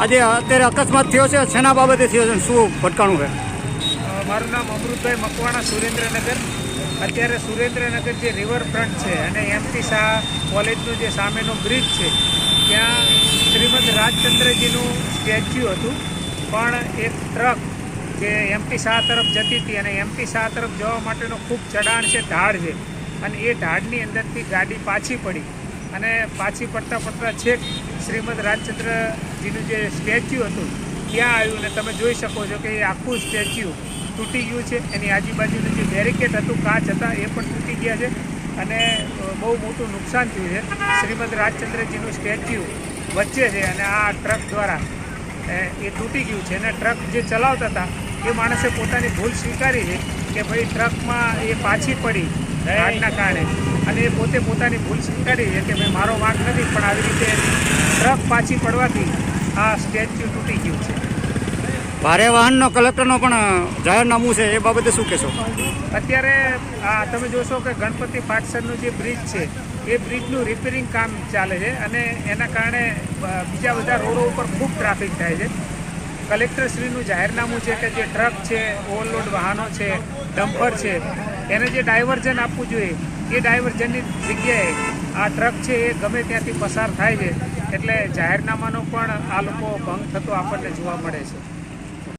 આજે અત્યારે અકસ્માત થયો છે, શેના બાબતે થયો છે, શું ભટકાણું છે? મારું નામ અમૃતભાઈ મકવાણા, સુરેન્દ્રનગર. અત્યારે સુરેન્દ્રનગર જે રિવરફ્રન્ટ છે અને એમટી શાહ કોલેજનું જે સામેનો બ્રિજ છે ત્યાં શ્રીમદ રાજચંદ્રજીનું સ્ટેચ્યુ હતું, પણ એક ટ્રક જે એમટી શાહ તરફ જતી હતી અને એમટી શાહ તરફ જવા માટેનો ખૂબ ચઢાણ છે, ઢાળ છે, અને એ ઢાળની અંદરથી ગાડી પાછી પડી અને પાછી પડતા છેક શ્રીમદ રાજચંદ્રજીનું જે સ્ટેચ્યુ હતું ત્યાં આવ્યું. અને તમે જોઈ શકો છો કે એ આખું સ્ટેચ્યુ તૂટી ગયું છે. એની આજુબાજુનું જે બેરિકેડ હતું, કાચ હતા, એ પણ તૂટી ગયા છે અને બહુ મોટું નુકસાન થયું છે. શ્રીમદ રાજચંદ્રજીનું સ્ટેચ્યુ વચ્ચે છે અને આ ટ્રક દ્વારા એ તૂટી ગયું છે. અને ટ્રક જે ચલાવતા હતા એ માણસે પોતાની ભૂલ સ્વીકારી છે કે ભાઈ ટ્રકમાં એ પાછી પડી ઢાળના કારણે, અને એ પોતે પોતાની ભૂલ સ્વીકારી છે કે ભાઈ મારો વાંક નથી, પણ આવી રીતે ટ્રક પાછી પડવાથી આ સ્ટેચ્યુ તૂટી ગયું છે. ભારે વાહનનો કલેક્ટરનો પણ જાહેરનામું છે, એ બાબતે શું કહેશો? અત્યારે તમે જોશો કે ગણપતિ પાટસરનું જે બ્રિજ છે એ બ્રિજનું રિપેરિંગ કામ ચાલે છે અને એના કારણે બીજા બધા રોડો ઉપર ખૂબ ટ્રાફિક થાય છે. કલેક્ટરશ્રીનું જાહેરનામું છે કે જે ટ્રક છે, ઓવરલોડ વાહનો છે, ડમ્પર છે, એને જે ડાયવર્ઝન આપવું જોઈએ એ ડાયવર્ઝનની જગ્યાએ આ ટ્રક છે એ ગમે ત્યાંથી પસાર થાય છે, એટલે જાહેરનામાનો પણ આ લોકો ભંગ થતો આપણને જોવા મળે છે.